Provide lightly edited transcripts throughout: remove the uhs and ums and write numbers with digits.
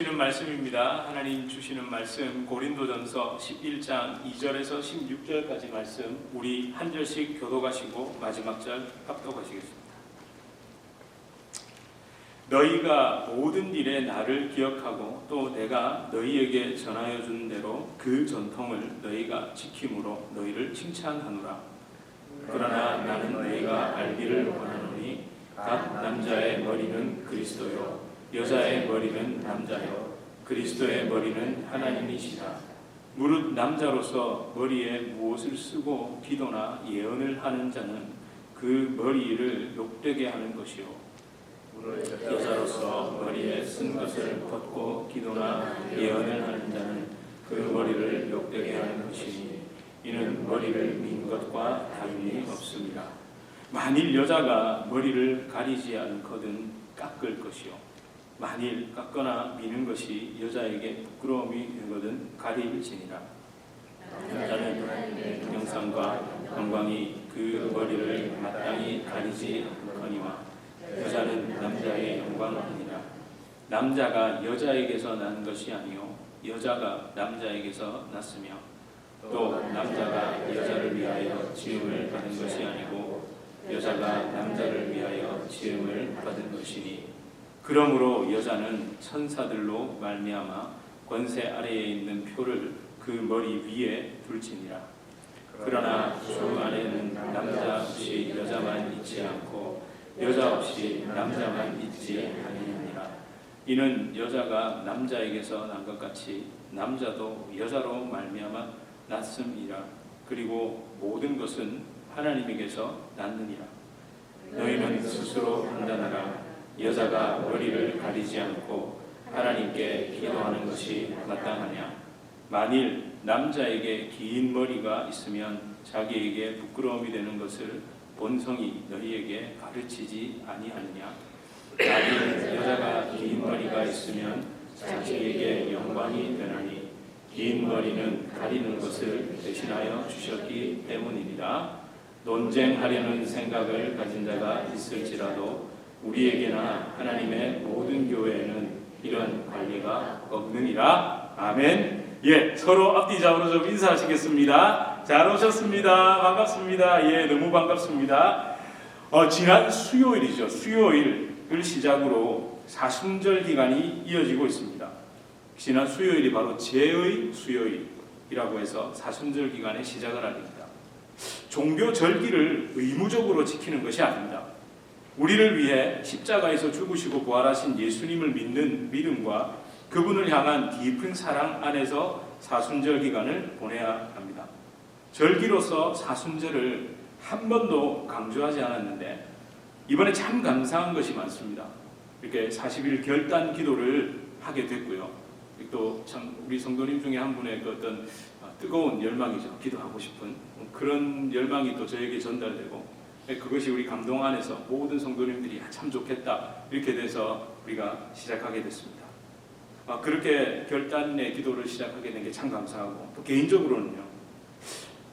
주시는 말씀입니다. 하나님 주시는 말씀 고린도전서 11장 2절에서 16절까지 말씀 우리 한 절씩 교독하시고 마지막 절 합독하시겠습니다. 너희가 모든 일에 나를 기억하고 또 내가 너희에게 전하여 준 대로 그 전통을 너희가 지킴으로 너희를 칭찬하노라. 그러나 나는 너희가 알기를 원하노니 각 남자의 머리는 그리스도요 여자의 머리는 남자요 그리스도의 머리는 하나님이시라. 무릇 남자로서 머리에 무엇을 쓰고 기도나 예언을 하는 자는 그 머리를 욕되게 하는 것이요 여자로서 머리에 쓴 것을 벗고 기도나 예언을 하는 자는 그 머리를 욕되게 하는 것이니 이는 머리를 민 것과 다름이 없습니다. 만일 여자가 머리를 가리지 않거든 깎을 것이요 만일 깎거나 미는 것이 여자에게 부끄러움이 되거든 가릴지니라. 남자는 하나님의 형상과 영광이 그 머리를 마땅히 가리지 않거니와 여자는 남자의 영광이니라. 남자가 여자에게서 난 것이 아니요 여자가 남자에게서 났으며 또 남자가 여자를 위하여 지음을 받은 것이 아니고 여자가 남자를 위하여 지음을 받은 것이니 그러므로 여자는 천사들로 말미암아 권세 아래에 있는 표를 그 머리 위에 둘지니라. 그러나 주 안에는 남자 없이 여자만 있지 않고 여자 없이 남자만 있지 아니하니라. 이는 여자가 남자에게서 난 것 같이 남자도 여자로 말미암아 났음이라. 그리고 모든 것은 하나님에게서 났느니라. 너희는 스스로 판단하라. 여자가 머리를 가리지 않고 하나님께 기도하는 것이 마땅하냐? 만일 남자에게 긴 머리가 있으면 자기에게 부끄러움이 되는 것을 본성이 너희에게 가르치지 아니하느냐? 만일 여자가 긴 머리가 있으면 자기에게 영광이 되나니 긴 머리는 가리는 것을 대신하여 주셨기 때문입니다. 논쟁하려는 생각을 가진 자가 있을지라도 우리에게나 하나님의 모든 교회에는 이런 관리가 없느니라. 아멘. 예, 서로 앞뒤좌우로 좀 인사하시겠습니다. 잘 오셨습니다. 반갑습니다. 예, 너무 반갑습니다. 지난 수요일이죠. 수요일을 시작으로 사순절 기간이 이어지고 있습니다. 지난 수요일이 바로 제의 수요일이라고 해서 사순절 기간의 시작을 알립니다. 종교 절기를 의무적으로 지키는 것이 아닙니다. 우리를 위해 십자가에서 죽으시고 부활하신 예수님을 믿는 믿음과 그분을 향한 깊은 사랑 안에서 사순절 기간을 보내야 합니다. 절기로서 사순절을 한 번도 강조하지 않았는데 이번에 참 감사한 것이 많습니다. 이렇게 40일 결단 기도를 하게 됐고요. 또 참 우리 성도님 중에 한 분의 그 어떤 뜨거운 열망이죠. 기도하고 싶은 그런 열망이 또 저에게 전달되고 그것이 우리 감동 안에서 모든 성도님들이 참 좋겠다 이렇게 돼서 우리가 시작하게 됐습니다. 그렇게 결단의 기도를 시작하게 된 게 참 감사하고 또 개인적으로는요.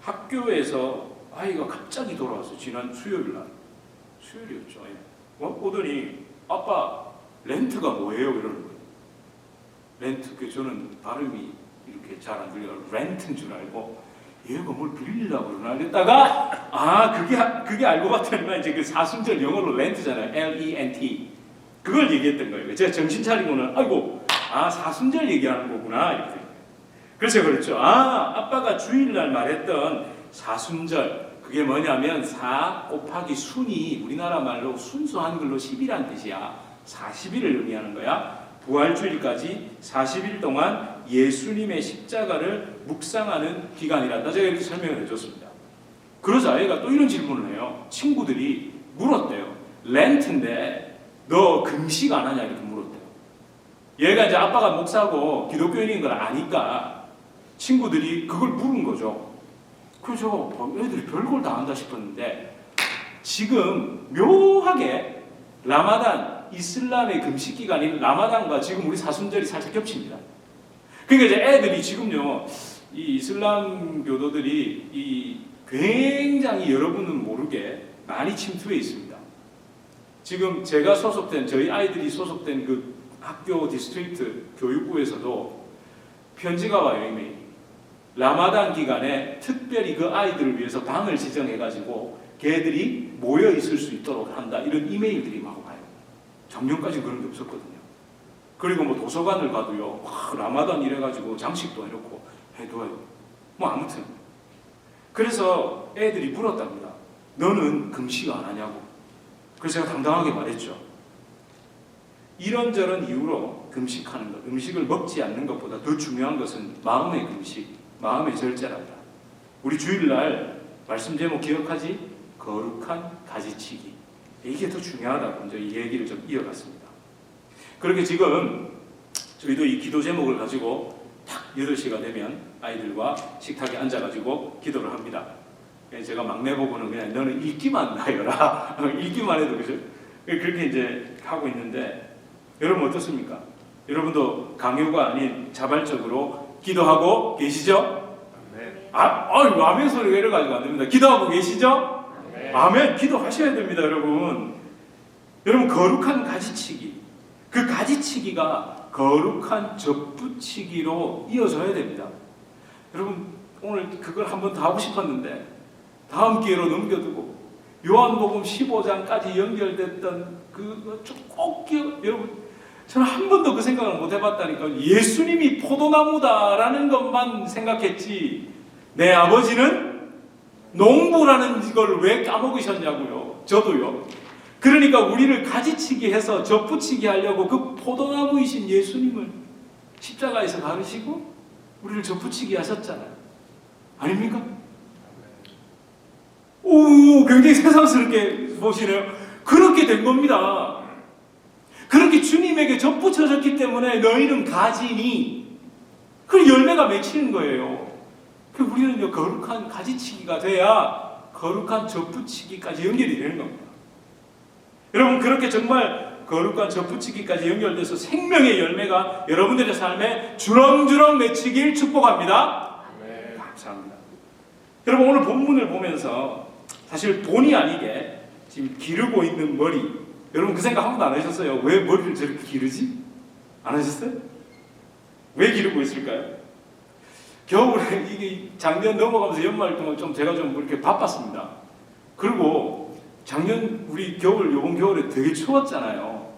학교에서 아이가 갑자기 돌아왔어요. 지난 수요일날 수요일이었죠. 오더니 아빠 렌트가 뭐예요? 이러는 거예요. 렌트 저는 발음이 이렇게 잘 안 들려요. 렌트인 줄 알고 얘가 뭘 빌리려고 그러나 그랬다가 그게 알고 봤더니 이제 그 사순절 영어로 렌트잖아요. L-E-N-T 그걸 얘기했던 거예요. 제가 정신 차리고는 사순절 얘기하는 거구나 이렇게. 그래서 그랬죠. 아빠가 주일날 말했던 사순절 그게 뭐냐면 4 곱하기 순이 우리나라 말로 순수 한글로 10이란 뜻이야. 40일을 의미하는 거야. 부활주일까지 40일 동안 예수님의 십자가를 묵상하는 기간이란다. 제가 이렇게 설명을 해줬습니다. 그러자 애가 또 이런 질문을 해요. 친구들이 물었대요. 렌트인데 너 금식 안 하냐 이렇게 물었대요. 얘가 이제 아빠가 목사고 기독교인인 걸 아니까 친구들이 그걸 물은 거죠. 그래서 애들이 별걸 다 한다 싶었는데 지금 묘하게 라마단 이슬람의 금식 기간인 라마단과 지금 우리 사순절이 살짝 겹칩니다. 그러니까 이제 애들이 지금요, 이 이슬람 교도들이 굉장히 여러분은 모르게 많이 침투해 있습니다. 지금 제가 소속된 저희 아이들이 소속된 그 학교 디스트릭트 교육부에서도 편지가 와요. 이메일. 라마단 기간에 특별히 그 아이들을 위해서 방을 지정해가지고 걔들이 모여 있을 수 있도록 한다. 이런 이메일들이 막 와요. 작년까지 그런 게 없었거든요. 그리고 뭐 도서관을 가도요. 라마단 이래가지고 장식도 해놓고 해둬요. 뭐 아무튼. 그래서 애들이 물었답니다. 너는 금식 안 하냐고. 그래서 제가 당당하게 말했죠. 이런저런 이유로 금식하는 것, 음식을 먹지 않는 것보다 더 중요한 것은 마음의 금식, 마음의 절제란다. 우리 주일날 말씀 제목 기억하지? 거룩한 가지치기. 이게 더 중요하다고 이제 이 얘기를 좀 이어갔습니다. 그렇게 지금 저희도 이 기도 제목을 가지고 딱 8시가 되면 아이들과 식탁에 앉아가지고 기도를 합니다. 제가 막내 보고는 그냥 너는 읽기만 하여라. 읽기만 해도 그죠? 그렇게 이제 하고 있는데 여러분 어떻습니까? 여러분도 강요가 아닌 자발적으로 기도하고 계시죠? 네. 아멘 소리가 이래가지고 안 됩니다. 기도하고 계시죠? 네. 아멘. 기도하셔야 됩니다, 여러분. 여러분 거룩한 가지치기. 그 가지치기가 거룩한 접붙이기로 이어져야 됩니다. 여러분 오늘 그걸 한번 더 하고 싶었는데 다음 기회로 넘겨두고 요한복음 15장까지 연결됐던 그거 꼭 여러분 저는 한 번도 그 생각을 못 해봤다니까. 예수님이 포도나무다라는 것만 생각했지 내 아버지는 농부라는 걸 왜 까먹으셨냐고요. 저도요. 그러니까 우리를 가지치기 해서 접붙이게 하려고 그 포도나무이신 예수님을 십자가에서 가르시고 우리를 접붙이게 하셨잖아요. 아닙니까? 오, 굉장히 새삼스럽게 보시네요. 그렇게 된 겁니다. 그렇게 주님에게 접붙여졌기 때문에 너희는 가지니 그 열매가 맺히는 거예요. 우리는 거룩한 가지치기가 돼야 거룩한 접붙이기까지 연결이 되는 겁니다. 여러분 그렇게 정말 거룩한 접붙이기까지 연결돼서 생명의 열매가 여러분들의 삶에 주렁주렁 맺히길 축복합니다. 네. 감사합니다. 여러분 오늘 본문을 보면서 사실 본의 아니게 지금 기르고 있는 머리, 여러분 그 생각 한 번도 안 하셨어요? 왜 머리를 저렇게 기르지? 안 하셨어요? 왜 기르고 있을까요? 겨울에 이게 작년 넘어가면서 연말 동안 제가 좀 이렇게 바빴습니다. 그리고 작년 우리 요번 겨울에 되게 추웠잖아요.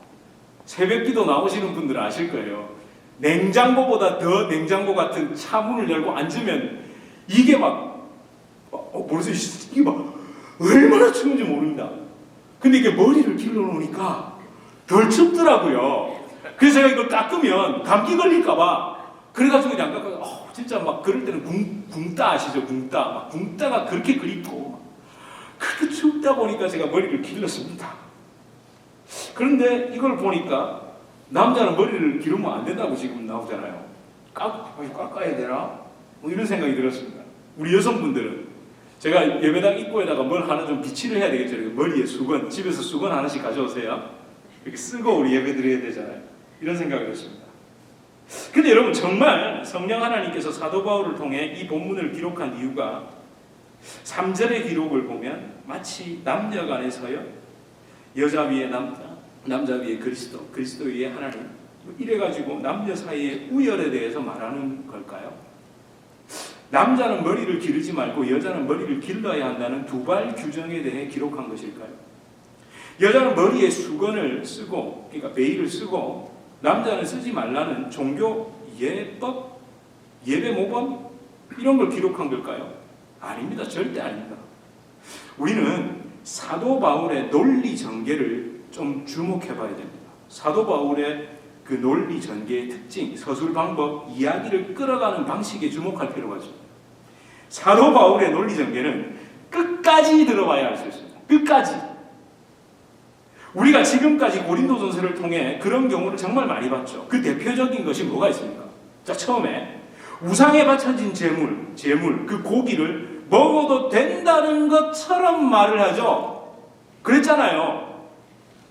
새벽기도 나오시는 분들은 아실 거예요. 냉장고보다 더 냉장고 같은 차문을 열고 앉으면 이게 막 모르겠어요. 이게 막 얼마나 추운지 모릅니다. 근데 이게 머리를 길러놓으니까 덜 춥더라고요. 그래서 제가 이걸 깎으면 감기 걸릴까봐 그래가지고 그냥 깎아서 진짜 막 그럴 때는 굶다 아시죠? 굶다가 그렇게 그립고 그렇게 춥다 보니까 제가 머리를 길렀습니다. 그런데 이걸 보니까 남자는 머리를 기르면 안 된다고 지금 나오잖아요. 깎아야 되나? 뭐 이런 생각이 들었습니다. 우리 여성분들은 제가 예배당 입구에다가 뭘 하나 좀 비치를 해야 되겠죠. 머리에 수건, 집에서 수건 하나씩 가져오세요. 이렇게 쓰고 우리 예배 드려야 되잖아요. 이런 생각을 했습니다. 근데 여러분 정말 성령 하나님께서 사도 바울을 통해 이 본문을 기록한 이유가 3절의 기록을 보면 마치 남녀 간에서요 여자 위에 남자 위에 그리스도 위에 하나님 이래가지고 남녀 사이의 우열에 대해서 말하는 걸까요? 남자는 머리를 기르지 말고 여자는 머리를 길러야 한다는 두발 규정에 대해 기록한 것일까요? 여자는 머리에 수건을 쓰고 그러니까 베일을 쓰고 남자는 쓰지 말라는 종교 예법, 예배 모범 이런 걸 기록한 걸까요? 아닙니다. 절대 아닙니다. 우리는 사도 바울의 논리 전개를 좀 주목해 봐야 됩니다. 사도 바울의 그 논리 전개의 특징, 서술 방법, 이야기를 끌어가는 방식에 주목할 필요가 있습니다. 사도 바울의 논리 전개는 끝까지 들어봐야 할 수 있습니다. 끝까지. 우리가 지금까지 고린도전서를 통해 그런 경우를 정말 많이 봤죠. 그 대표적인 것이 뭐가 있습니까? 자, 처음에 우상에 바쳐진 제물, 그 고기를 먹어도 된다는 것처럼 말을 하죠. 그랬잖아요.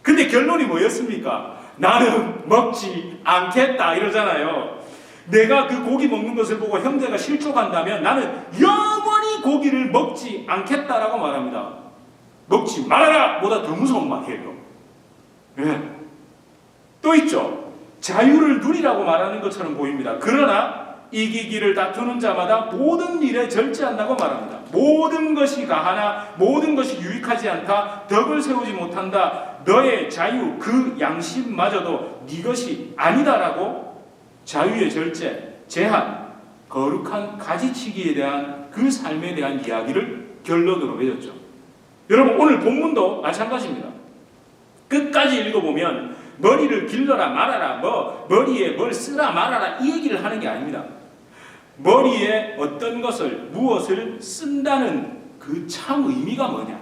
근데 결론이 뭐였습니까? 나는 먹지 않겠다 이러잖아요. 내가 그 고기 먹는 것을 보고 형제가 실족한다면 나는 영원히 고기를 먹지 않겠다라고 말합니다. 먹지 말아라! 보다 더 무서운 말이에요. 네. 또 있죠. 자유를 누리라고 말하는 것처럼 보입니다. 그러나 이기기를 다투는 자마다 모든 일에 절제한다고 말합니다. 모든 것이 가하나 모든 것이 유익하지 않다. 덕을 세우지 못한다. 너의 자유 그 양심마저도 네 것이 아니다라고 자유의 절제, 제한, 거룩한 가지치기에 대한 그 삶에 대한 이야기를 결론으로 맺었죠. 여러분 오늘 본문도 마찬가지입니다. 끝까지 읽어보면 머리를 길러라 말아라 머리에 뭘 쓰라 말아라 이 얘기를 하는 게 아닙니다. 머리에 어떤 것을 무엇을 쓴다는 그 참 의미가 뭐냐,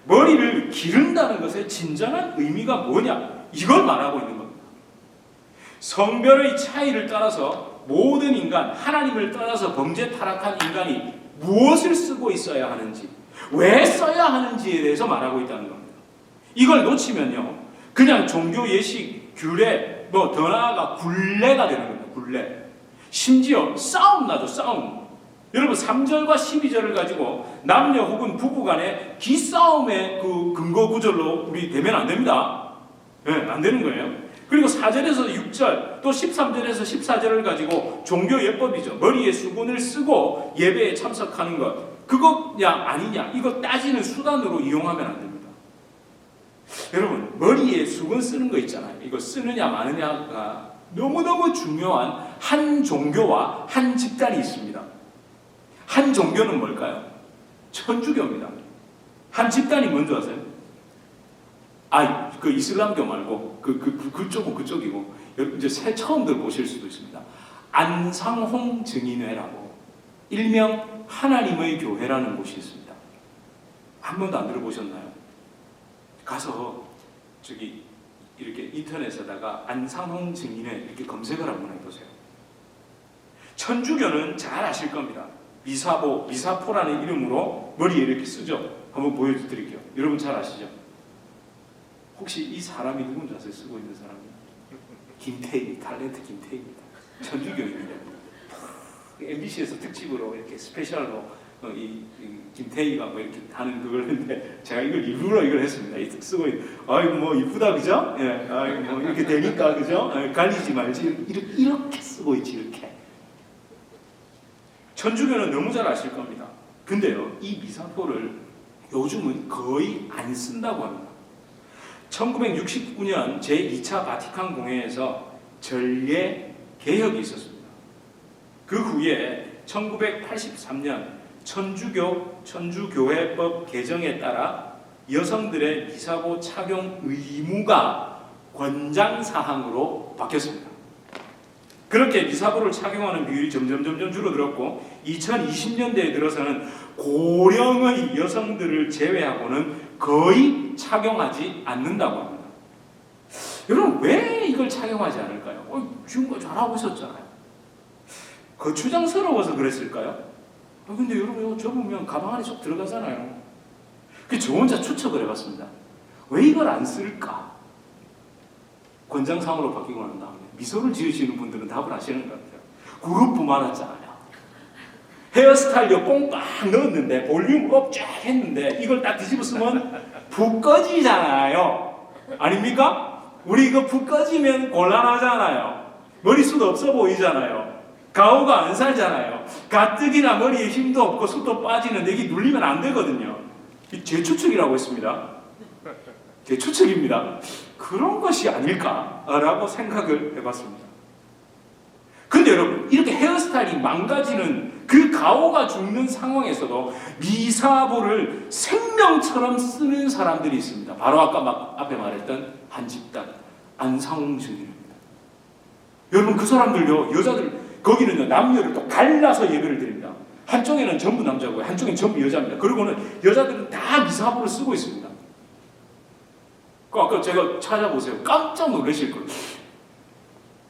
머리를 기른다는 것의 진정한 의미가 뭐냐, 이걸 말하고 있는 겁니다. 성별의 차이를 따라서 모든 인간, 하나님을 떠나서 범죄 타락한 인간이 무엇을 쓰고 있어야 하는지, 왜 써야 하는지에 대해서 말하고 있다는 겁니다. 이걸 놓치면요 그냥 종교 예식, 규례, 더 나아가 굴레가 되는 겁니다. 굴레. 심지어 싸움 나죠. 싸움. 여러분 3절과 12절을 가지고 남녀 혹은 부부 간의 기싸움의 그 근거 구절로 우리 되면 안 됩니다. 네, 안 되는 거예요. 그리고 4절에서 6절 또 13절에서 14절을 가지고 종교 예법이죠. 머리에 수건을 쓰고 예배에 참석하는 것, 그거냐 아니냐 이거 따지는 수단으로 이용하면 안 됩니다. 여러분 머리에 수건 쓰는 거 있잖아요. 이거 쓰느냐 마느냐가 너무너무 중요한 한 종교와 한 집단이 있습니다. 한 종교는 뭘까요? 천주교입니다. 한 집단이 뭔지 아세요? 그 이슬람교 말고 그쪽은 그쪽이고 이제 처음 들어보실 수도 있습니다. 안상홍 증인회라고 일명 하나님의 교회라는 곳이 있습니다. 한 번도 안 들어보셨나요? 가서 저기 이렇게 인터넷에다가 안상홍 증인회 이렇게 검색을 한번 해보세요. 천주교는 잘 아실 겁니다. 미사포라는 이름으로 머리에 이렇게 쓰죠. 한번 보여드릴게요. 여러분 잘 아시죠? 혹시 이 사람이 누군지 아세요? 쓰고 있는 사람이? 김태희, 탤런트 김태희입니다. 천주교입니다. MBC에서 특집으로 이렇게 스페셜로 이 김태희가 뭐 이렇게 하는 그걸 했는데 제가 이걸 일부러 이걸 했습니다. 쓰고 아이고 뭐 이쁘다 그죠? 예, 아이고 뭐 이렇게 되니까 그죠? 갈리지 말지 이렇게 쓰고 있지 이렇게. 천주교는 너무 잘 아실 겁니다. 근데요 이 미사포를 요즘은 거의 안 쓴다고 합니다. 1969년 제2차 바티칸 공회에서 전례 개혁이 있었습니다. 그 후에 1983년 천주교회법 개정에 따라 여성들의 미사보 착용 의무가 권장사항으로 바뀌었습니다. 그렇게 미사보를 착용하는 비율이 점점 줄어들었고 2020년대에 들어서는 고령의 여성들을 제외하고는 거의 착용하지 않는다고 합니다. 여러분 왜 이걸 착용하지 않을까요? 지금까지 잘하고 있었잖아요. 거추장스러워서 그랬을까요? 근데 여러분 이거 접으면 가방 안에 쏙 들어가잖아요. 저 혼자 추측을 해봤습니다. 왜 이걸 안 쓸까? 권장사항으로 바뀌고 난 다음에 미소를 지으시는 분들은 답을 아시는 것 같아요. 그룹 많았잖아요. 헤어스타일도 꽁빵 넣었는데 볼륨업 쫙 했는데 이걸 딱 뒤집어 쓰면 푹 꺼지잖아요. 아닙니까? 우리 이거 푹 꺼지면 곤란하잖아요. 머리숱 없어 보이잖아요. 가오가 안 살잖아요. 가뜩이나 머리에 힘도 없고 숱도 빠지는데 이게 눌리면 안 되거든요. 제 추측이라고 했습니다. 제 추측입니다. 그런 것이 아닐까라고 생각을 해봤습니다. 근데 여러분 이렇게 헤어스타일이 망가지는 그 가오가 죽는 상황에서도 미사보를 생명처럼 쓰는 사람들이 있습니다. 바로 아까 앞에 말했던 한 집단 안상홍 증인입니다. 여러분 그 사람들요 여자들 거기는요 남녀를 또 갈라서 예배를 드립니다. 한쪽에는 전부 남자고요 한쪽에는 전부 여자입니다. 그리고는 여자들은 다 미사보를 쓰고 있습니다. 아까 제가 찾아보세요. 깜짝 놀라실 거예요.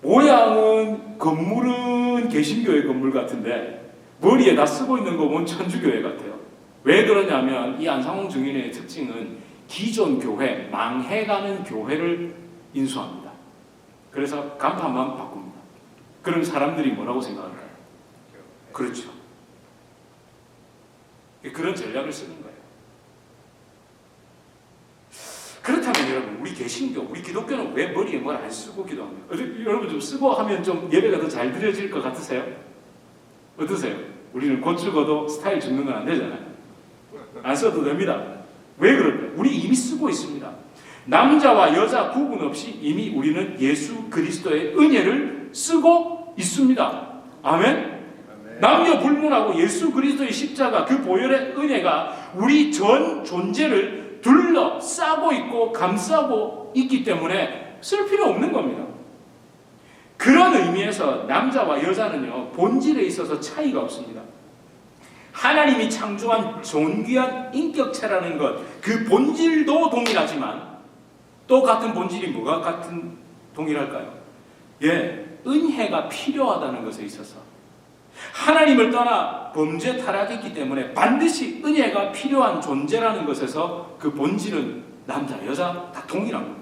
모양은 건물은 개신교회 건물 같은데 머리에 다 쓰고 있는 거 보면 천주교회 같아요. 왜 그러냐면 이 안상홍 증인의 특징은 기존 교회, 망해가는 교회를 인수합니다. 그래서 간판만 바꿉니다. 그럼 사람들이 뭐라고 생각할까요? 그렇죠. 그런 전략을 쓰는 거예요. 그렇다면 여러분 우리 개신교, 우리 기독교는 왜 머리에 뭘 안 쓰고 기도합니까? 여러분 좀 쓰고 하면 좀 예배가 더 잘 드려질 것 같으세요? 어떠세요? 우리는 곧 죽어도 스타일 죽는 건 안 되잖아요. 안 써도 됩니다. 왜 그럴까요? 우리 이미 쓰고 있습니다. 남자와 여자 구분 없이 이미 우리는 예수 그리스도의 은혜를 쓰고 있습니다. 아멘? 남녀 불문하고 예수 그리스도의 십자가 그 보혈의 은혜가 우리 전 존재를 둘러싸고 있고 감싸고 있기 때문에 쓸 필요 없는 겁니다. 그런 의미에서 남자와 여자는요, 본질에 있어서 차이가 없습니다. 하나님이 창조한 존귀한 인격체라는 것, 그 본질도 동일하지만 또 같은 본질이 뭐가 같은 동일할까요? 은혜가 필요하다는 것에 있어서 하나님을 떠나 범죄 타락했기 때문에 반드시 은혜가 필요한 존재라는 것에서 그 본질은 남자, 여자 다 동일한 겁니다.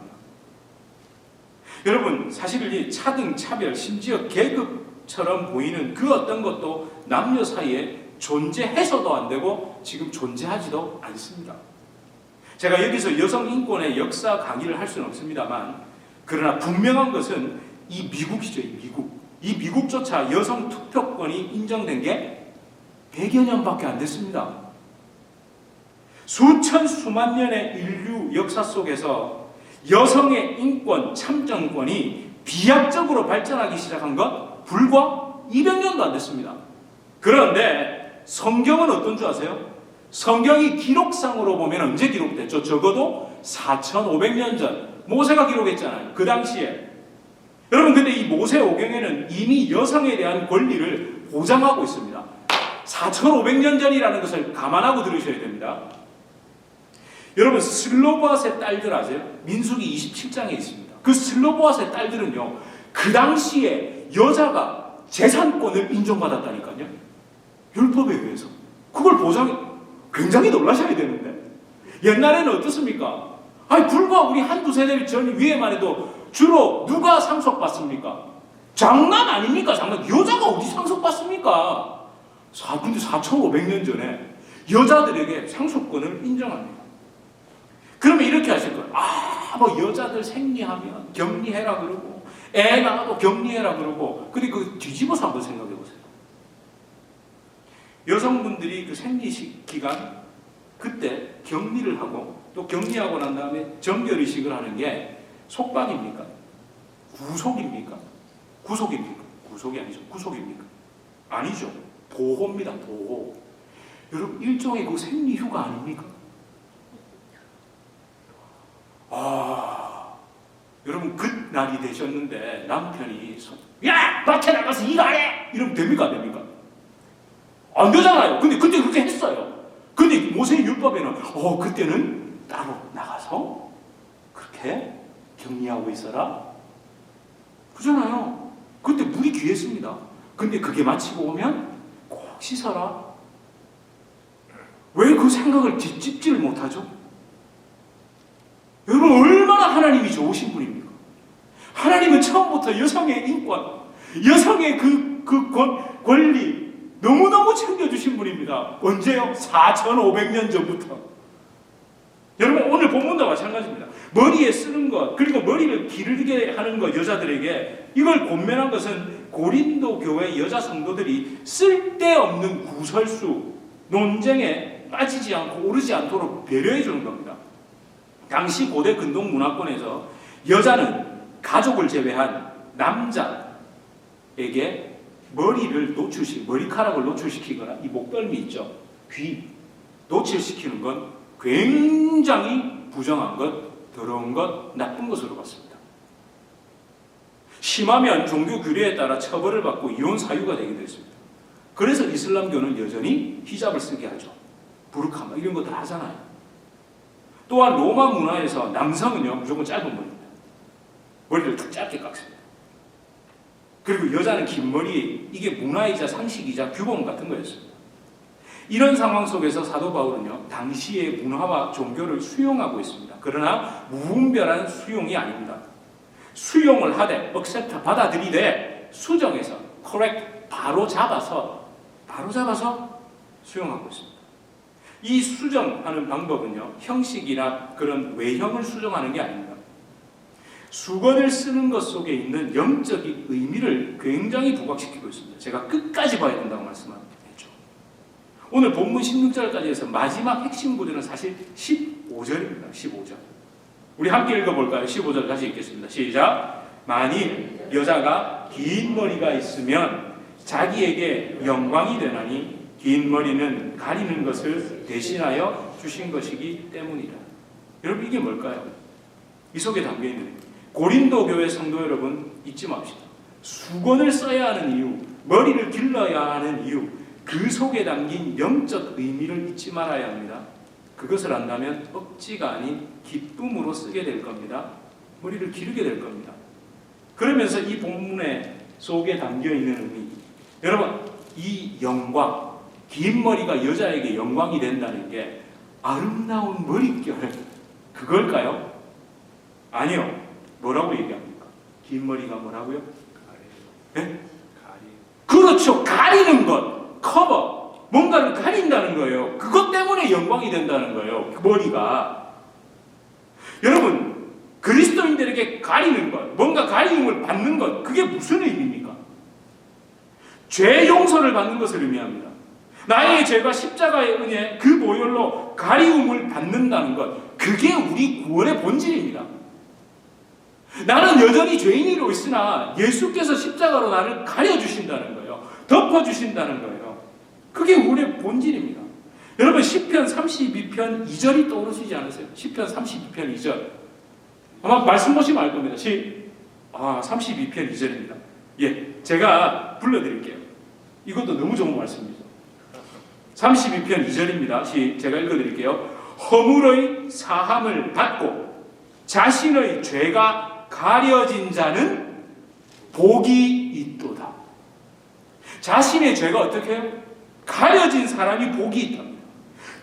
여러분, 사실 이 차등, 차별, 심지어 계급처럼 보이는 그 어떤 것도 남녀 사이에 존재해서도 안 되고 지금 존재하지도 않습니다. 제가 여기서 여성 인권의 역사 강의를 할 수는 없습니다만, 그러나 분명한 것은 이 미국이죠. 이 미국조차 여성 투표권이 인정된 게 100여 년밖에 안 됐습니다. 수만 년의 인류 역사 속에서 여성의 인권, 참정권이 비약적으로 발전하기 시작한 것 불과 200년도 안 됐습니다. 그런데 성경은 어떤 줄 아세요? 성경이 기록상으로 보면 언제 기록됐죠? 적어도 4,500년 전 모세가 기록했잖아요. 그 당시에. 여러분, 근데 이 모세오경에는 이미 여성에 대한 권리를 보장하고 있습니다. 4,500년 전이라는 것을 감안하고 들으셔야 됩니다. 여러분, 슬로보아스의 딸들 아세요? 민수기 27장에 있습니다. 그 슬로보아스의 딸들은요, 그 당시에 여자가 재산권을 인정받았다니까요. 율법에 의해서. 그걸 굉장히 놀라셔야 되는데. 옛날에는 어떻습니까? 불과 우리 한두 세대 전 위에만 해도 주로 누가 상속받습니까? 장난 아닙니까? 장난. 여자가 어디 상속받습니까? 근데 4,500년 전에 여자들에게 상속권을 인정합니다. 그러면 이렇게 하실 거예요. 여자들 생리하면 격리해라 그러고, 애 낳아도 격리해라 그러고, 그리고 뒤집어서 한번 생각해 보세요. 여성분들이 그 생리 기간, 그때 격리를 하고, 또 격리하고 난 다음에 정결의식을 하는 게 속박입니까? 구속입니까? 구속입니까? 구속이 아니죠. 구속입니까? 아니죠. 보호입니다. 보호. 여러분, 일종의 그 생리휴가 아닙니까? 여러분, 그 날이 되셨는데 남편이 야! 밖에 나가서 일 안 해! 이러면 됩니까? 안 됩니까? 안 되잖아요. 근데 그때 그렇게 했어요. 근데 모세의 율법에는 그때는 따로 나가서 그렇게 격리하고 있어라. 그잖아요. 그때 물이 귀했습니다. 근데 그게 마치고 오면 꼭 씻어라. 왜 그 생각을 짚지를 못하죠? 여러분, 얼마나 하나님이 좋으신 분입니까? 하나님은 처음부터 여성의 인권, 여성의 그 권리 너무너무 챙겨주신 분입니다. 언제요? 4,500년 전부터. 여러분, 오늘 본문도 마찬가지입니다. 머리에 쓰는 것, 그리고 머리를 기르게 하는 것, 여자들에게 이걸 권면한 것은 고린도 교회 여자 성도들이 쓸데없는 구설수, 논쟁에 빠지지 않고 오르지 않도록 배려해 주는 겁니다. 당시 고대 근동 문화권에서 여자는 가족을 제외한 남자에게 머리카락을 노출시키거나 이 목덜미 있죠, 귀 노출시키는 건 굉장히 부정한 것, 더러운 것, 나쁜 것으로 봤습니다. 심하면 종교 규례에 따라 처벌을 받고 이혼 사유가 되기도 했습니다. 그래서 이슬람교는 여전히 히잡을 쓰게 하죠. 부르카 이런 것들 하잖아요. 또한 로마 문화에서 남성은요 무조건 짧은 머리입니다. 머리를 탁 짧게 깎습니다. 그리고 여자는 긴 머리, 이게 문화이자 상식이자 규범 같은 거였습니다. 이런 상황 속에서 사도 바울은요 당시의 문화와 종교를 수용하고 있습니다. 그러나 무분별한 수용이 아닙니다. 수용을 하되 accept 받아들이되 수정해서 correct 바로 잡아서 수용하고 있습니다. 이 수정하는 방법은요 형식이나 그런 외형을 수정하는 게 아닙니다. 수건을 쓰는 것 속에 있는 영적인 의미를 굉장히 부각시키고 있습니다. 제가 끝까지 봐야 된다고 말씀했죠. 오늘 본문 16절까지 해서 마지막 핵심 구절은 사실 15절입니다. 15절. 우리 함께 읽어볼까요? 15절 다시 읽겠습니다. 시작. 만일 여자가 긴 머리가 있으면 자기에게 영광이 되나니 긴 머리는 가리는 것을 대신하여 주신 것이기 때문이다. 여러분 이게 뭘까요? 이 속에 담겨있는 고린도 교회 성도 여러분 잊지 맙시다. 수건을 써야 하는 이유, 머리를 길러야 하는 이유, 그 속에 담긴 영적 의미를 잊지 말아야 합니다. 그것을 안다면 억지가 아닌 기쁨으로 쓰게 될 겁니다. 머리를 기르게 될 겁니다. 그러면서 이 본문의 속에 담겨있는 의미, 여러분 이 영광, 긴 머리가 여자에게 영광이 된다는 게 아름다운 머릿결 그걸까요? 아니요. 뭐라고 얘기합니까? 긴 머리가 뭐라고요? 네? 그렇죠. 가리는 것, 커버, 뭔가를 가린다는 거예요. 그것 때문에 영광이 된다는 거예요. 그 머리가. 여러분 그리스도인들에게 가리는 것, 뭔가 가리움을 받는 것, 그게 무슨 의미입니까? 죄 용서를 받는 것을 의미합니다. 나의 죄가 십자가의 은혜, 그 보혈로 가리움을 받는다는 것, 그게 우리 구원의 본질입니다. 나는 여전히 죄인으로 있으나 예수께서 십자가로 나를 가려주신다는 거예요. 덮어주신다는 거예요. 그게 우리의 본질입니다. 여러분 시편 32편 2절이 떠오르시지 않으세요? 시편 32편 2절 아마 말씀 보시면 알 겁니다. 32편 2절입니다. 예, 제가 불러드릴게요. 이것도 너무 좋은 말씀이죠. 32편 2절입니다. 제가 읽어드릴게요. 허물의 사함을 받고 자신의 죄가 가려진 자는 복이 있도다. 자신의 죄가 어떻게 해요? 가려진 사람이 복이 있답니다.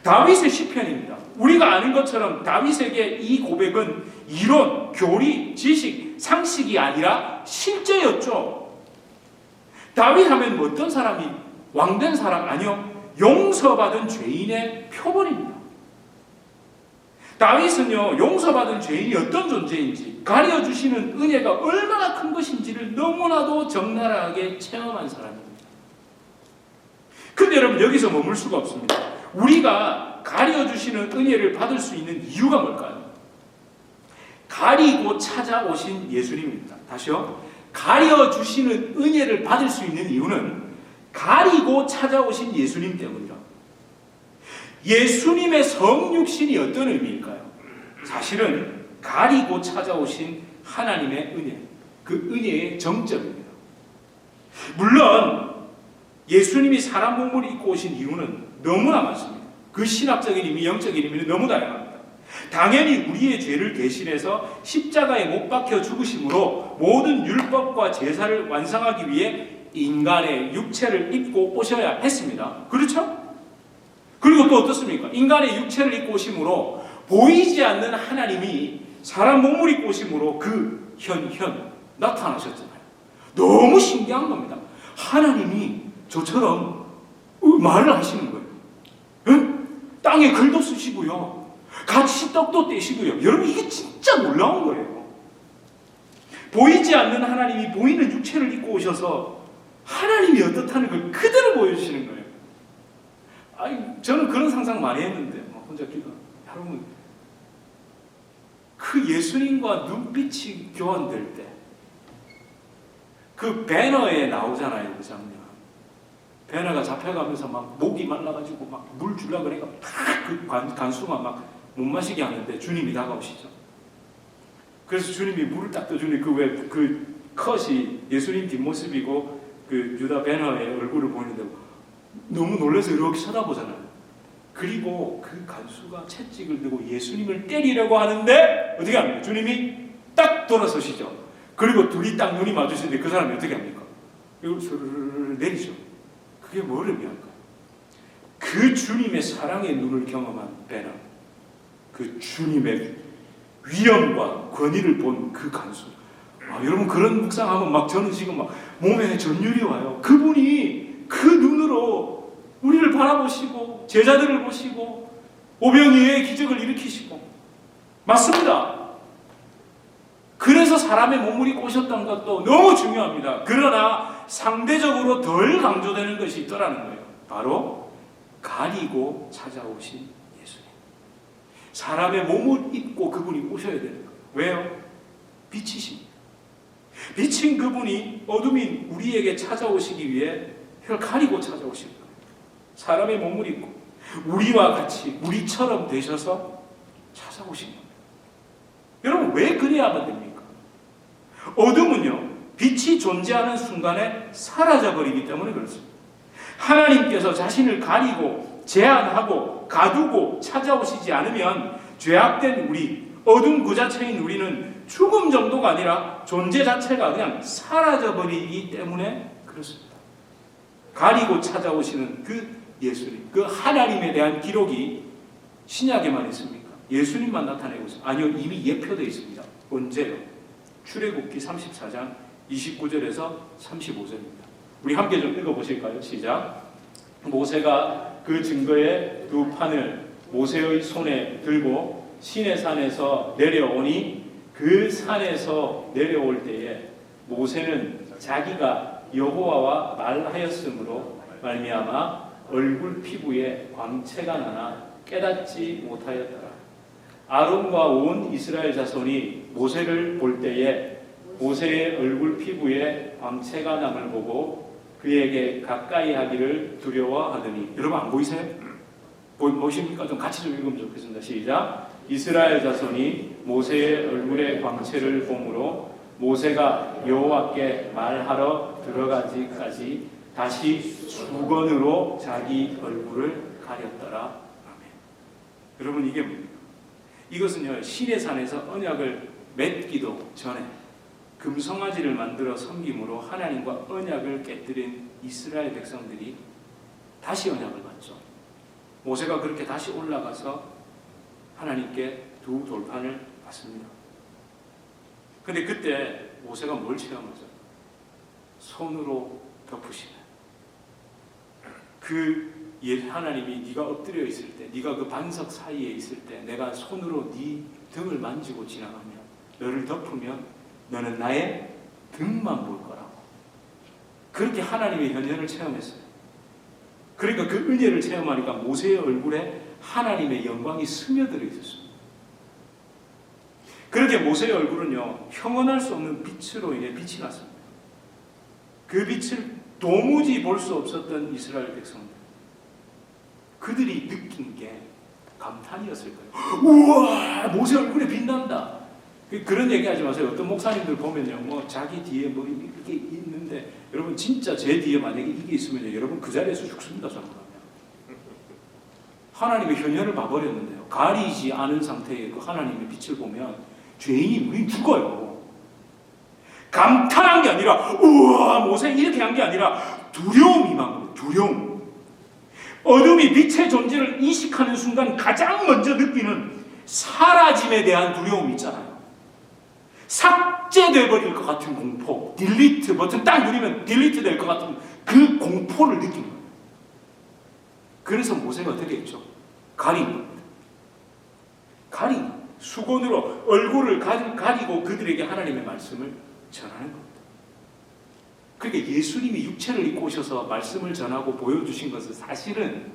다윗의 시편입니다. 우리가 아는 것처럼 다윗에게 이 고백은 이론, 교리, 지식, 상식이 아니라 실제였죠. 다윗 하면 어떤 사람이 왕된 사람 아니요. 용서받은 죄인의 표본입니다. 다윗은요, 용서받은 죄인이 어떤 존재인지, 가려주시는 은혜가 얼마나 큰 것인지를 너무나도 적나라하게 체험한 사람입니다. 근데 여러분, 여기서 머물 수가 없습니다. 우리가 가려주시는 은혜를 받을 수 있는 이유가 뭘까요? 가리고 찾아오신 예수님입니다. 다시요. 가려주시는 은혜를 받을 수 있는 이유는 가리고 찾아오신 예수님 때문이다. 예수님의 성육신이 어떤 의미일까요? 사실은 가리고 찾아오신 하나님의 은혜, 그 은혜의 정점입니다. 물론 예수님이 사람 몸을 입고 오신 이유는 너무나 많습니다. 그 신학적인 의미, 영적인 의미는 너무 다양합니다. 당연히 우리의 죄를 대신해서 십자가에 못 박혀 죽으심으로 모든 율법과 제사를 완성하기 위해 인간의 육체를 입고 오셔야 했습니다. 그렇죠? 그리고 또 어떻습니까? 인간의 육체를 입고 오심으로 보이지 않는 하나님이 사람 몸을 입고 오심으로 그 현현 나타나셨잖아요. 너무 신기한 겁니다. 하나님이 저처럼 말을 하시는 거예요. 응? 땅에 글도 쓰시고요. 같이 떡도 떼시고요. 여러분 이게 진짜 놀라운 거예요. 보이지 않는 하나님이 보이는 육체를 입고 오셔서 하나님이 어떻다는 걸 그대로 보여주시는 거예요. 저는 그런 상상 많이 했는데 혼자 기도. 여러분 그 예수님과 눈빛이 교환될 때 그 배너에 나오잖아요. 그 장면. 배너가 잡혀가면서 막 목이 말라가지고 막 물 주려고 그러니까 그 간수가 막 못 마시게 하는데 주님이 다가오시죠. 그래서 주님이 물을 딱 떠주니 그 컷이 예수님 뒷모습이고 그 유다 배너의 얼굴을 보이는데 너무 놀라서 이렇게 쳐다보잖아요. 그리고 그 간수가 채찍을 들고 예수님을 때리려고 하는데 어떻게 합니까? 주님이 딱 돌아서시죠. 그리고 둘이 딱 눈이 마주치는데 그 사람이 어떻게 합니까? 이걸 스르르 내리죠. 그게 뭘 의미할까요? 그 주님의 사랑의 눈을 경험한 베나, 그 주님의 위엄과 권위를 본 그 간수. 여러분 그런 묵상하면 막 저는 지금 막 몸에 전율이 와요. 그분이 그 눈으로 우리를 바라보시고 제자들을 보시고 오병이어의 기적을 일으키시고 맞습니다. 그래서 사람의 몸을 입고 오셨던 것도 너무 중요합니다. 그러나 상대적으로 덜 강조되는 것이 있더라는 거예요. 바로 가리고 찾아오신 예수님. 사람의 몸을 입고 그분이 오셔야 되는 거예요. 왜요? 빛이십니다. 빛인 그분이 어둠인 우리에게 찾아오시기 위해 혀를 가리고 찾아오신 거예요. 사람의 몸을 입고 우리와 같이 우리처럼 되셔서 찾아오신 겁니다. 여러분, 왜 그래야만 됩니까? 어둠은요, 빛이 존재하는 순간에 사라져버리기 때문에 그렇습니다. 하나님께서 자신을 가리고 제한하고 가두고 찾아오시지 않으면 죄악된 우리, 어둠 그 자체인 우리는 죽음 정도가 아니라 존재 자체가 그냥 사라져버리기 때문에 그렇습니다. 가리고 찾아오시는 그 예수님, 그 하나님에 대한 기록이 신약에만 있습니까? 예수님만 나타내고 있습니다. 아니요, 이미 예표되어 있습니다. 언제요? 출애굽기 34장 29절에서 35절입니다. 우리 함께 좀 읽어보실까요? 시작. 모세가 그 증거의 두 판을 모세의 손에 들고 시내산에서 내려오니 그 산에서 내려올 때에 모세는 자기가 여호와와 말하였으므로 말미암아 얼굴 피부에 광채가 나나 깨닫지 못하였더라. 아론과 온 이스라엘 자손이 모세를 볼 때에 모세의 얼굴 피부에 광채가 남을 보고 그에게 가까이 하기를 두려워하더니. 여러분 안 보이세요? 보십니까? 좀 같이 좀 읽으면 좋겠습니다. 시작. 이스라엘 자손이 모세의 얼굴에 광채를 보므로 모세가 여호와께 말하러 들어가기까지 다시 수건으로 자기 얼굴을 가렸더라. 아멘. 여러분, 이게 뭡니까? 이것은요, 시내산에서 언약을 맺기도 전에 금송아지를 만들어 섬김으로 하나님과 언약을 깨뜨린 이스라엘 백성들이 다시 언약을 받죠. 모세가 그렇게 다시 올라가서 하나님께 두 돌판을 받습니다. 근데 그때 모세가 뭘 체험하죠? 손으로 덮으시는 그 하나님이 네가 엎드려 있을 때, 네가 그 반석 사이에 있을 때 내가 손으로 네 등을 만지고 지나가면, 너를 덮으면 너는 나의 등만 볼 거라고. 그렇게 하나님의 현현을 체험했어요. 그러니까 그 은혜를 체험하니까 모세의 얼굴에 하나님의 영광이 스며들어 있었습니다. 그렇게 모세의 얼굴은요, 형언할 수 없는 빛으로 인해 빛이 났습니다. 그 빛을 도무지 볼 수 없었던 이스라엘 백성들, 그들이 느낀 게 감탄이었을 거예요. 우와, 모세 얼굴에 빛난다. 그런 얘기 하지 마세요. 어떤 목사님들 보면요, 뭐 자기 뒤에 뭐 이렇게 있는데, 여러분 진짜 제 뒤에 만약에 이게 있으면요, 여러분 그 자리에서 죽습니다. 잘못하면. 하나님의 현현을 봐버렸는데요, 가리지 않은 상태의 그 하나님의 빛을 보면 죄인이 우린 죽어요. 감탄한 게 아니라 우와, 모세 이렇게 한 게 아니라 두려움이 임한 거예요. 두려움. 어둠이 빛의 존재를 인식하는 순간 가장 먼저 느끼는 사라짐에 대한 두려움이 있잖아요. 삭제돼 버릴 것 같은 공포, 딜리트 버튼 딱 누르면 딜리트 될 것 같은 그 공포를 느끼는 거예요. 그래서 모세가 어떻게 했죠? 가린 겁니다. 가린, 수건으로 얼굴을 가리고 그들에게 하나님의 말씀을 전하는 겁니다. 그러니까 예수님이 육체를 입고 오셔서 말씀을 전하고 보여주신 것은 사실은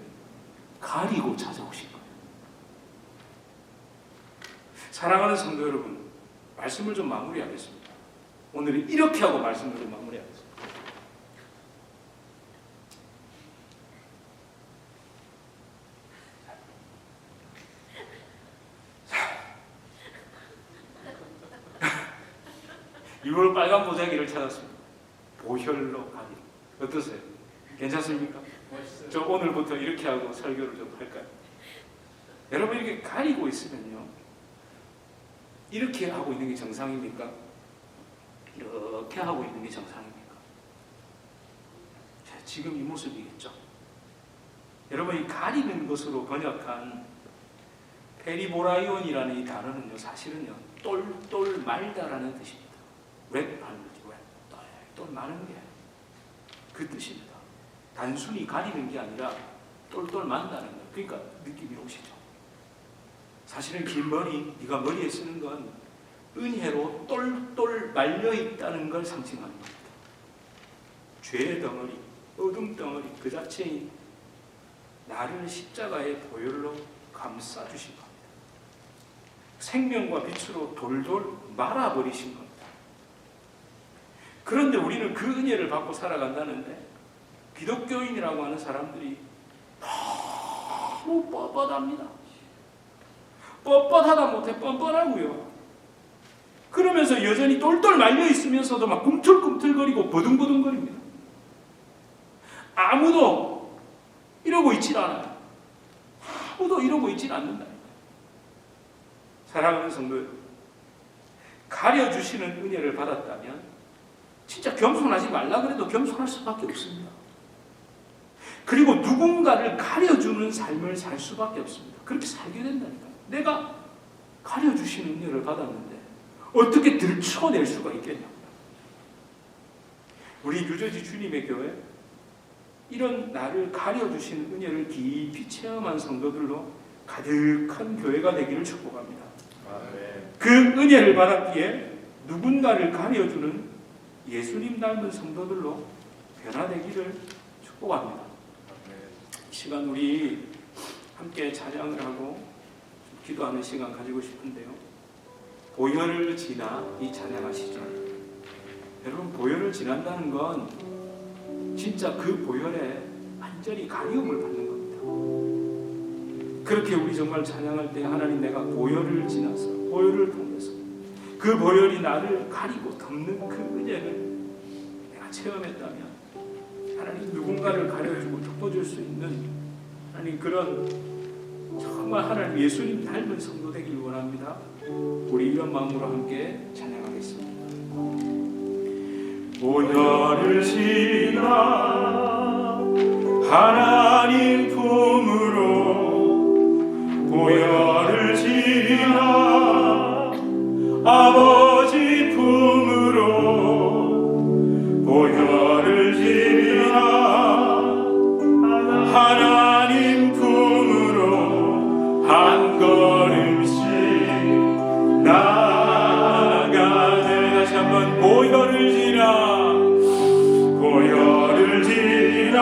가리고 찾아오신 거예요. 사랑하는 성도 여러분, 말씀을 좀 마무리하겠습니다. 오늘은 이렇게 하고 말씀을 좀 마무리하겠습니다. 이걸 빨간 보자기를 찾았습니다. 보혈로 가리. 어떠세요? 괜찮습니까? 저 오늘부터 이렇게 하고 설교를 좀 할까요? 여러분, 이렇게 가리고 있으면요, 이렇게 하고 있는 게 정상입니까? 이렇게 하고 있는 게 정상입니까? 자, 지금 이 모습이겠죠? 여러분, 이 가리는 것으로 번역한 페리보라이온이라는 이 단어는요, 사실은요, 똘똘 말다라는 뜻입니다. 랩 하는 거지, 랩. 똘 마는 게 그 뜻입니다. 단순히 가리는 게 아니라 똘똘 만다는 거예요. 그러니까 느낌이 오시죠. 사실은 긴 머리, 네가 머리에 쓰는 건 은혜로 똘똘 말려있다는 걸 상징하는 겁니다. 죄의 덩어리, 어둠 덩어리 그 자체인 나를 십자가의 보혈로 감싸주신 겁니다. 생명과 빛으로 돌돌 말아버리신 겁니다. 그런데 우리는 그 은혜를 받고 살아간다는데 기독교인이라고 하는 사람들이 너무 뻣뻣합니다. 뻣뻣하다 못해 뻔뻔하고요. 그러면서 여전히 똘똘 말려있으면서도 막 꿈틀꿈틀거리고 버둥버둥거립니다. 아무도 이러고 있질 않아요. 아무도 이러고 있질 않는다. 사랑하는 성도 여러분, 가려주시는 은혜를 받았다면 진짜 겸손하지 말라 그래도 겸손할 수밖에 없습니다. 그리고 누군가를 가려주는 삶을 살 수밖에 없습니다. 그렇게 살게 된다니까요. 내가 가려주시는 은혜를 받았는데 어떻게 들춰낼 수가 있겠냐고요. 우리 뉴저지 주님의 교회, 이런 나를 가려주신 은혜를 깊이 체험한 성도들로 가득한 교회가 되기를 축복합니다. 그 은혜를 받았기에 누군가를 가려주는 예수님 닮은 성도들로 변화되기를 축복합니다. 이 시간 우리 함께 찬양을 하고 기도하는 시간 가지고 싶은데요. 보혈을 지나 이 찬양하시죠. 여러분, 보혈을 지난다는 건 진짜 그 보혈에 완전히 가리움을 받는 겁니다. 그렇게 우리 정말 찬양할 때 하나님, 내가 보혈을 지나서 보혈을 통해서 그 보혈이 나를 가리고 덮는 그 은혜를 내가 체험했다면 하나님, 누군가를 가려주고 덮어줄 수 있는 하나님, 그런 정말 하나님 예수님 닮은 성도 되길 원합니다. 우리 이런 마음으로 함께 찬양하겠습니다. 보혈을 지나 하나님 품으로, 보혈을 지나 아버지 품으로, 보혈을 지나 하나님 품으로 한 걸음씩 나가네. 다시 한번 보혈을 지나, 보혈을 지나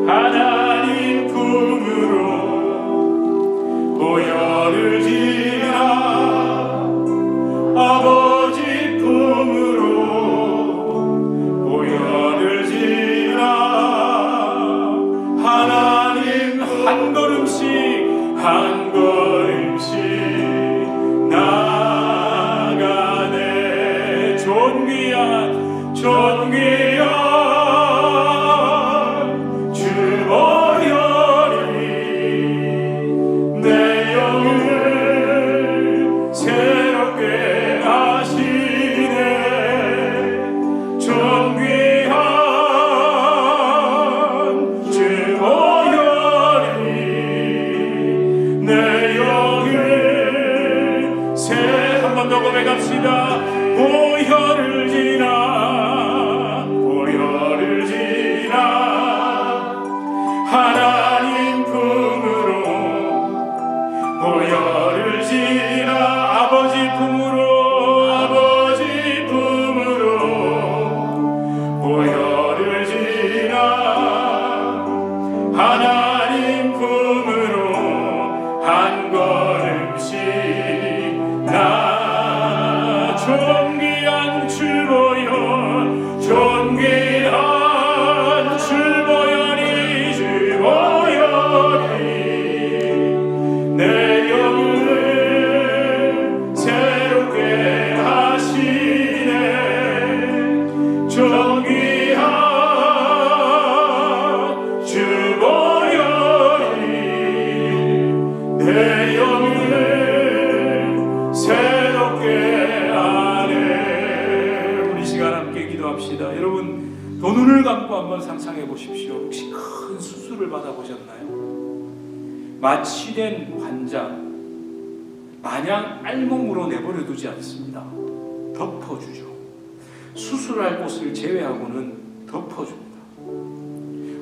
하나님 품으로, 보혈을 지나 아버지 품으로, 보혈을 지나 하나님 한 걸음씩 한 걸음씩 나가네. 존귀한 주 보혈이 내 영을 새롭게 하시네. 존귀한 주 보혈이 내 영을 한 번 더 고백합시다. 보혈을 지나, 보혈을 지나 하나님 품으로, 보혈을 지나 아버지 품으로, 아버지 품으로, 보혈을 지나 하나님 품으로 한 걸음씩 나 존귀한 주 보혈, 존귀한 주 보혈이, 주 보혈이 내 영을 새롭게 하시네. 존귀한 주 보혈이 내 영을 새롭게 하네. 우리 시간 함께 기도합시다. 여러분, 두 눈을 감고 한번 상상해 보십시오. 혹시 큰 수술을 받아보셨나요? 마취된 환자 마냥 알몸으로 내버려 두지 않습니다. 덮어주죠. 수술할 곳을 제외하고는 덮어줍니다.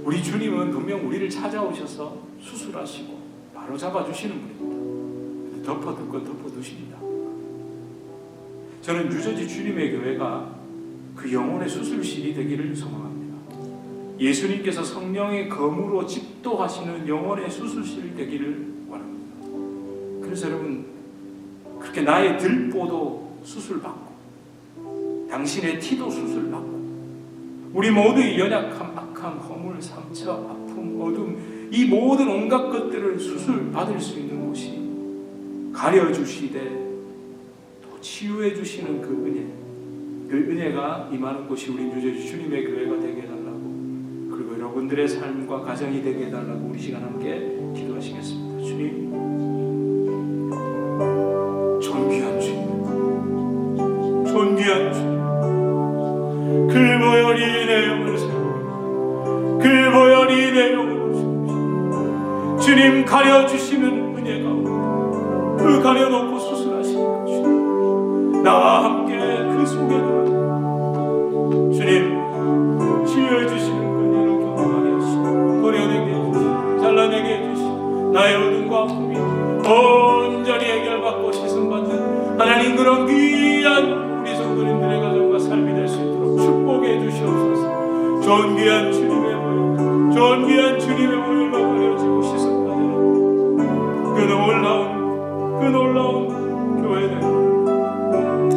우리 주님은 분명 우리를 찾아오셔서 수술하시고 바로 잡아주시는 분입니다. 덮어둘 건 덮어두십니다. 저는 뉴저지 주님의 교회가 그 영혼의 수술실이 되기를 소망합니다. 예수님께서 성령의 검으로 집도하시는 영혼의 수술실 되기를 원합니다. 그래서 여러분, 그렇게 나의 들보도 수술받고 당신의 티도 수술받고 우리 모두의 연약함, 악함, 허물, 상처, 아픔, 어둠, 이 모든 온갖 것들을 수술받을 수 있는 곳이 가려주시되 또 치유해 주시는 그 은혜, 그 은혜가 임하는 곳이 우리 뉴저지 주님의 교회가 되게 해달라고, 그리고 여러분들의 삶과 가정이 되게 해달라고 우리 시간 함께 기도하시겠습니다. 주님, 존귀한 주님, 존귀한 주님, 글보혈이 내 영을 세우고 글보혈이 내 영을 세우고 주님 가려주시는 은혜 가운데 그 가려놓고 수술하시는 주님, 나와 함께 그 속에 들어 주님 치유해 주시는 은혜를 경험하게 하시고 도려내게 해주시고 잘라내게 해주시고 나의 어둠과 아픔이 온전히 해결받고 씻음받는 하나님, 그런 귀한 우리 성도님들의 가정과 삶이 될 수 있도록 축복해 주시옵소서. 존귀한 주님의 보혈, 존귀한 주님의 보혈로 가려지고 씻음받는 그 놀라운 교회는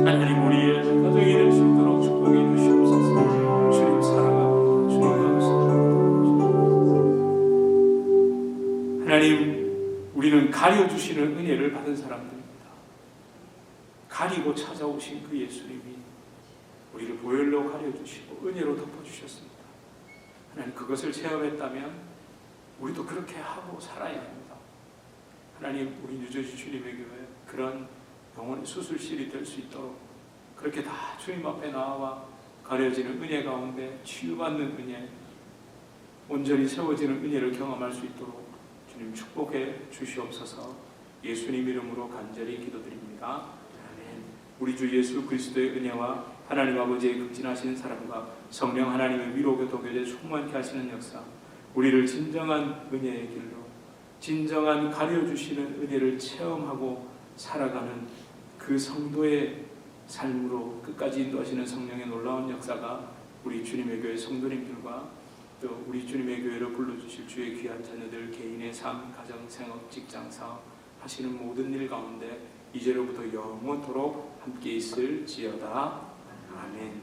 하나님 우리의 가정이 될 수 있도록 축복해 주시옵소서. 주님 사랑합니다. 주님 감사합니다. 하나님, 우리는 가려주시는 은혜를 받은 사람들입니다. 가리고 찾아오신 그 예수님이 우리를 보혈로 가려주시고 은혜로 덮어주셨습니다. 하나님, 그것을 체험했다면 우리도 그렇게 하고 살아야 합니다. 하나님, 우리 뉴저지 주님의 교회 그런 영혼의 수술실이 될 수 있도록 그렇게 다 주님 앞에 나와 가려지는 은혜 가운데 치유받는 은혜, 온전히 세워지는 은혜를 경험할 수 있도록 주님 축복해 주시옵소서. 예수님 이름으로 간절히 기도드립니다. 아멘. 우리 주 예수 그리스도의 은혜와 하나님 아버지의 극진하신 사랑과 성령 하나님의 위로 교도교제 충만케 하시는 역사, 우리를 진정한 은혜의 길로, 진정한 가려주시는 은혜를 체험하고 살아가는 그 성도의 삶으로 끝까지 인도하시는 성령의 놀라운 역사가 우리 주님의 교회 성도님들과 또 우리 주님의 교회로 불러주실 주의 귀한 자녀들 개인의 삶, 가정, 생업, 직장, 사업 하시는 모든 일 가운데 이제로부터 영원토록 함께 있을지어다. 아멘.